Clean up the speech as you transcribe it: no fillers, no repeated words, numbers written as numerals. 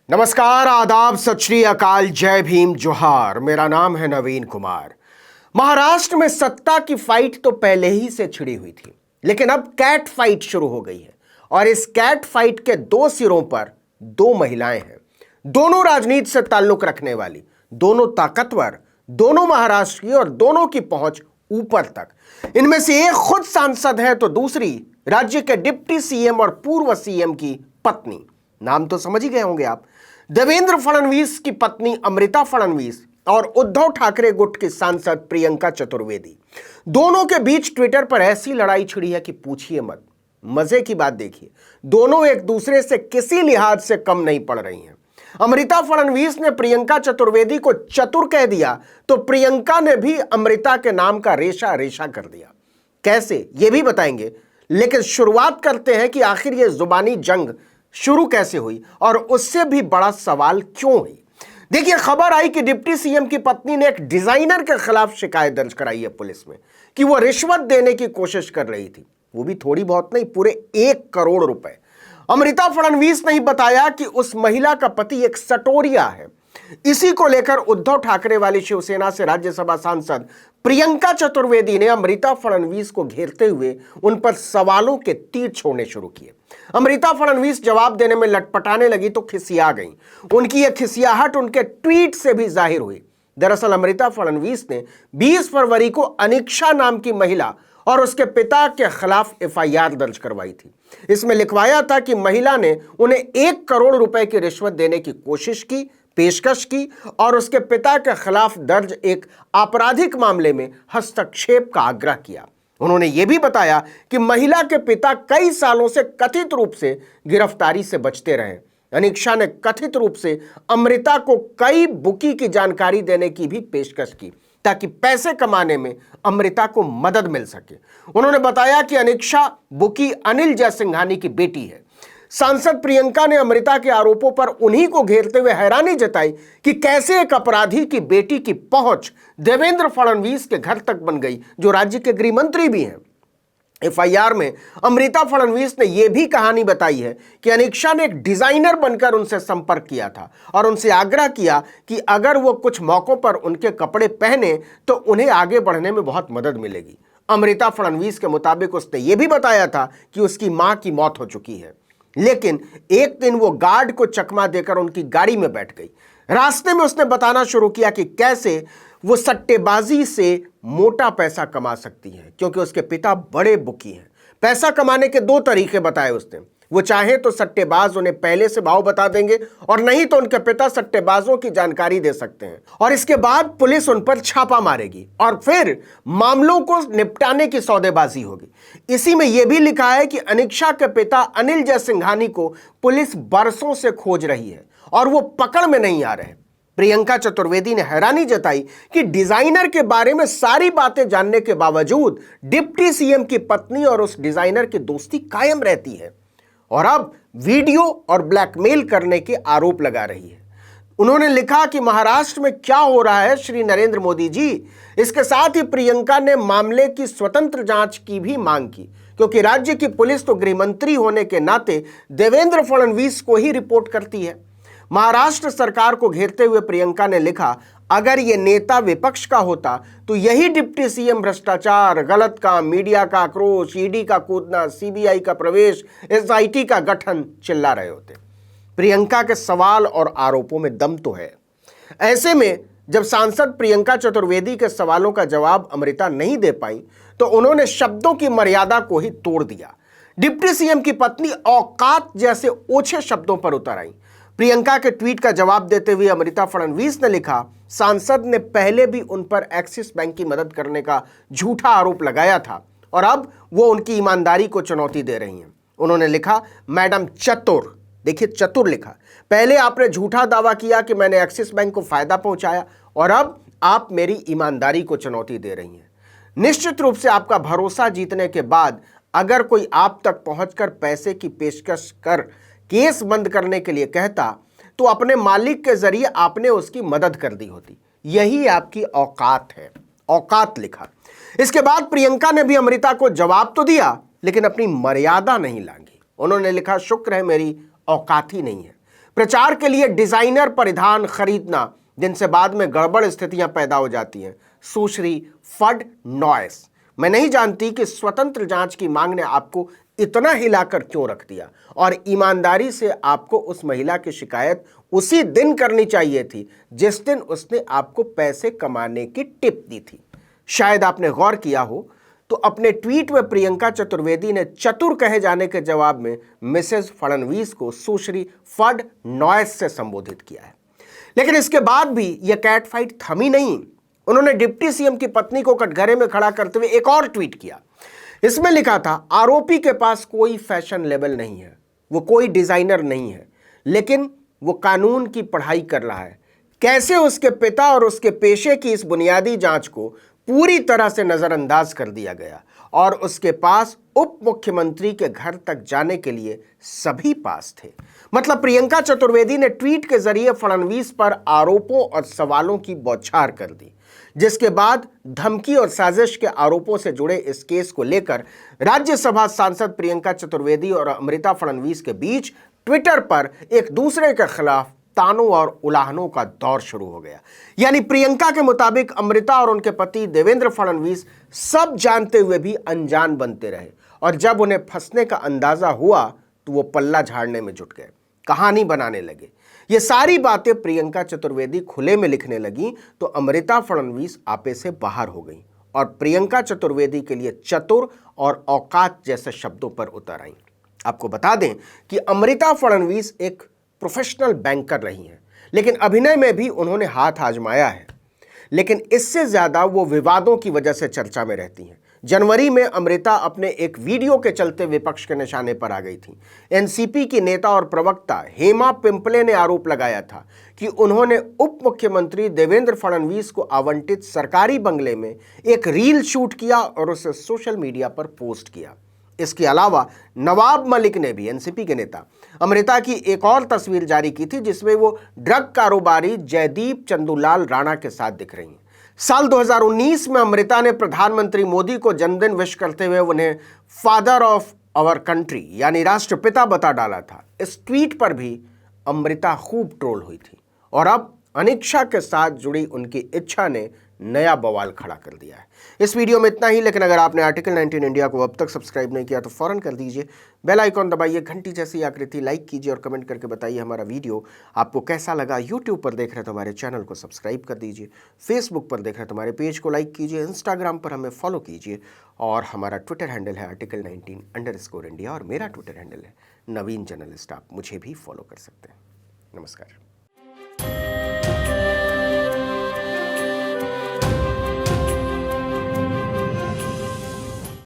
नमस्कार, आदाब, सत श्री अकाल, जय भीम, जोहार। मेरा नाम है नवीन कुमार। महाराष्ट्र में सत्ता की फाइट तो पहले ही से छिड़ी हुई थी, लेकिन अब कैट फाइट शुरू हो गई है और इस कैट फाइट के दो सिरों पर दो महिलाएं हैं। दोनों राजनीति से ताल्लुक रखने वाली, दोनों ताकतवर, दोनों महाराष्ट्र की और दोनों की पहुंच ऊपर तक। इनमें से एक खुद सांसद है तो दूसरी राज्य के डिप्टी सीएम और पूर्व सीएम की पत्नी। नाम तो समझ ही गए होंगे आप। देवेंद्र फडणवीस की पत्नी अमृता फडणवीस और उद्धव ठाकरे गुट की सांसद प्रियंका चतुर्वेदी। दोनों के बीच ट्विटर पर ऐसी लड़ाई छिड़ी है कि पूछिए मत। मजे की बात देखिए, दोनों एक दूसरे से किसी लिहाज से कम नहीं पड़ रही हैं। अमृता फडणवीस ने प्रियंका चतुर्वेदी को चतुर कह दिया तो प्रियंका ने भी अमृता के नाम का रेशा रेशा कर दिया। कैसे, यह भी बताएंगे, लेकिन शुरुआत करते हैं कि आखिर यह जुबानी जंग शुरू कैसे हुई और उससे भी बड़ा सवाल क्यों हुई। देखिए, खबर आई कि डिप्टी सीएम की पत्नी ने एक डिजाइनर के खिलाफ शिकायत दर्ज कराई है पुलिस में कि वो रिश्वत देने की कोशिश कर रही थी। वो भी थोड़ी बहुत नहीं, पूरे 1 करोड़ रुपए। अमृता फडणवीस ने ही बताया कि उस महिला का पति एक सटोरिया है। इसी को लेकर उद्धव ठाकरे वाली शिवसेना से राज्यसभा सांसद प्रियंका चतुर्वेदी ने अमृता फडणवीस को घेरते हुए उन पर सवालों के तीर छोड़ने शुरू किए। अमृता फडणवीस जवाब देने में लटपटाने लगी तो खिसिया गई। उनकी यह खिसियाहट उनके ट्वीट से भी जाहिर हुई। दरअसल अमृता फडणवीस ने 20 फरवरी को अनिक्षा नाम की महिला और उसके पिता के खिलाफ एफआईआर दर्ज करवाई थी। इसमें लिखवाया था कि महिला ने उन्हें 1 करोड़ रुपए की रिश्वत देने की कोशिश की, पेशकश की और उसके पिता के खिलाफ दर्ज एक आपराधिक मामले में हस्तक्षेप का आग्रह किया। उन्होंने यह भी बताया कि महिला के पिता कई सालों से कथित रूप से गिरफ्तारी से बचते रहे। अनिक्षा ने कथित रूप से अमृता को कई बुकी की जानकारी देने की भी पेशकश की ताकि पैसे कमाने में अमृता को मदद मिल सके। उन्होंने बताया कि अनिक्षा बुकी अनिल जयसिंघानी की बेटी है। सांसद प्रियंका ने अमृता के आरोपों पर उन्हीं को घेरते हुए हैरानी जताई कि कैसे एक अपराधी की बेटी की पहुंच देवेंद्र फडणवीस के घर तक बन गई, जो राज्य के गृह मंत्री भी हैं। एफआईआर में अमृता फडणवीस ने यह भी कहानी बताई है कि अनिक्षा ने एक डिजाइनर बनकर उनसे संपर्क किया था और उनसे आग्रह किया कि अगर वो कुछ मौकों पर उनके कपड़े पहने तो उन्हें आगे बढ़ने में बहुत मदद मिलेगी। अमृता फडणवीस के मुताबिक उसने यह भी बताया था कि उसकी मां की मौत हो चुकी है, लेकिन एक दिन वो गार्ड को चकमा देकर उनकी गाड़ी में बैठ गई। रास्ते में उसने बताना शुरू किया कि कैसे वो सट्टेबाजी से मोटा पैसा कमा सकती है, क्योंकि उसके पिता बड़े बुकी हैं। पैसा कमाने के 2 तरीके बताए उसने। वो चाहे तो सट्टेबाज उन्हें पहले से भाव बता देंगे और नहीं तो उनके पिता सट्टेबाजों की जानकारी दे सकते हैं और इसके बाद पुलिस उन पर छापा मारेगी और फिर मामलों को निपटाने की सौदेबाजी होगी। इसी में यह भी लिखा है कि अनिक्षा के पिता अनिल जयसिंघानी को पुलिस बरसों से खोज रही है और वो पकड़ में नहीं आ रहे। प्रियंका चतुर्वेदी ने हैरानी जताई कि डिजाइनर के बारे में सारी बातें जानने के बावजूद डिप्टी सीएम की पत्नी और उस डिजाइनर की दोस्ती कायम रहती है और अब वीडियो और ब्लैकमेल करने के आरोप लगा रही है। उन्होंने लिखा कि महाराष्ट्र में क्या हो रहा है श्री नरेंद्र मोदी जी। इसके साथ ही प्रियंका ने मामले की स्वतंत्र जांच की भी मांग की, क्योंकि राज्य की पुलिस तो गृह मंत्री होने के नाते देवेंद्र फडणवीस को ही रिपोर्ट करती है। महाराष्ट्र सरकार को घेरते हुए प्रियंका ने लिखा, अगर ये नेता विपक्ष का होता तो यही डिप्टी सीएम भ्रष्टाचार, गलत काम, मीडिया का आक्रोश, ईडी का कूदना, सीबीआई का प्रवेश, एसआईटी का गठन चिल्ला रहे होते। प्रियंका के सवाल और आरोपों में दम तो है। ऐसे में जब सांसद प्रियंका चतुर्वेदी के सवालों का जवाब अमृता नहीं दे पाई तो उन्होंने शब्दों की मर्यादा को ही तोड़ दिया। डिप्टी सीएम की पत्नी औकात जैसे ओछे शब्दों पर उतर आई। प्रियंका के ट्वीट का जवाब देते हुए अमृता फडणवीस ने लिखा, सांसद ने पहले भी उन पर एक्सिस बैंक की मदद करने का झूठा आरोप लगाया था और अब वो उनकी ईमानदारी को चुनौती दे रही हैं। उन्होंने लिखा, मैडम चतुर, देखिए चतुर लिखा, पहले आपने झूठा दावा किया कि मैंने एक्सिस बैंक को फायदा पहुंचाया और अब आप मेरी ईमानदारी को चुनौती दे रही हैं। निश्चित रूप से आपका भरोसा जीतने के बाद अगर कोई आप तक पहुंचकर पैसे की पेशकश कर केस बंद करने के लिए कहता तो अपने मालिक के जरिए आपने उसकी मदद कर दी होती। यही आपकी औकात है, औकात लिखा। इसके बाद प्रियंका ने भी अमृता को जवाब तो दिया, लेकिन अपनी मर्यादा नहीं लांघी। उन्होंने लिखा, शुक्र है मेरी औकात ही नहीं है। प्रचार के लिए डिजाइनर परिधान खरीदना, जिनसे बाद में गड़बड़ स्थितियां पैदा हो जाती हैं। सुश्री फडनॉयस, मैं नहीं जानती कि स्वतंत्र जांच की मांग ने आपको इतना हिलाकर क्यों रख दिया, और ईमानदारी से आपको उस महिला की शिकायत उसी दिन करनी चाहिए थी जिस दिन उसने आपको पैसे कमाने की टिप दी थी। शायद आपने गौर किया हो तो अपने ट्वीट में प्रियंका चतुर्वेदी ने चतुर कहे जाने के जवाब में मिसेस फडणवीस को सुश्री फडनॉयस से संबोधित किया है। लेकिन इसके बाद भी यह कैट फाइट थमी नहीं। उन्होंने डिप्टी सीएम की पत्नी को कटघरे में खड़ा करते हुए एक और ट्वीट किया। इसमें लिखा था, आरोपी के पास कोई फैशन लेबल नहीं है, वो कोई डिजाइनर नहीं है, लेकिन वो कानून की पढ़ाई कर रहा है। कैसे उसके पिता और उसके पेशे की इस बुनियादी जांच को पूरी तरह से नजरअंदाज कर दिया गया और उसके पास उप मुख्यमंत्री के घर तक जाने के लिए सभी पास थे। मतलब प्रियंका चतुर्वेदी ने ट्वीट के जरिए फडणवीस पर आरोपों और सवालों की बौछार कर दी, जिसके बाद धमकी और साजिश के आरोपों से जुड़े इस केस को लेकर राज्यसभा सांसद प्रियंका चतुर्वेदी और अमृता फडणवीस के बीच ट्विटर पर एक दूसरे के खिलाफ तानों और उलाहनों का दौर शुरू हो गया। यानी प्रियंका के मुताबिक अमृता और उनके पति देवेंद्र फडणवीस सब जानते हुए भी अनजान बनते रहे, और जब उन्हें फंसने का अंदाजा हुआ तो वो पल्ला झाड़ने में जुट गए, कहानी बनाने लगे। ये सारी बातें प्रियंका चतुर्वेदी खुले में लिखने लगी तो अमृता फडणवीस आपे से बाहर हो गई और प्रियंका चतुर्वेदी के लिए चतुर और औकात जैसे शब्दों पर उतर आई। आपको बता दें कि अमृता फडणवीस एक प्रोफेशनल बैंकर रही हैं, लेकिन अभिनय में भी उन्होंने हाथ आजमाया है। लेकिन इससे ज्यादा वो विवादों की वजह से चर्चा में रहती हैं। जनवरी में अमृता अपने एक वीडियो के चलते विपक्ष के निशाने पर आ गई थी। एनसीपी की नेता और प्रवक्ता हेमा पिंपले ने आरोप लगाया था कि उन्होंने उप मुख्यमंत्री देवेंद्र फडणवीस को आवंटित सरकारी बंगले में एक रील शूट किया और उसे सोशल मीडिया पर पोस्ट किया। इसके अलावा नवाब मलिक ने भी, एनसीपी के नेता, अमृता की एक और तस्वीर जारी की थी जिसमें वो ड्रग कारोबारी जयदीप चंदूलाल राणा के साथ दिख रही हैं। साल 2019 में अमृता ने प्रधानमंत्री मोदी को जन्मदिन विश करते हुए उन्हें फादर ऑफ आवर कंट्री यानी राष्ट्रपिता बता डाला था। इस ट्वीट पर भी अमृता खूब ट्रोल हुई थी और अब अनिच्छा के साथ जुड़ी उनकी इच्छा ने नया बवाल खड़ा कर दिया है। इस वीडियो में इतना ही, लेकिन अगर आपने आर्टिकल 19 इंडिया को अब तक सब्सक्राइब नहीं किया तो फौरन कर दीजिए। बेल आइकॉन दबाइए, घंटी जैसी आकृति लाइक कीजिए और कमेंट करके बताइए हमारा वीडियो आपको कैसा लगा। यूट्यूब पर देख रहे तो हमारे चैनल को सब्सक्राइब कर दीजिए, फेसबुक पर देख रहे तो हमारे पेज को लाइक कीजिए, इंस्टाग्राम पर हमें फॉलो कीजिए और हमारा ट्विटर हैंडल है आर्टिकल 19_India और मेरा ट्विटर हैंडल है नवीन जर्नलिस्ट। आप मुझे भी फॉलो कर सकते हैं। नमस्कार।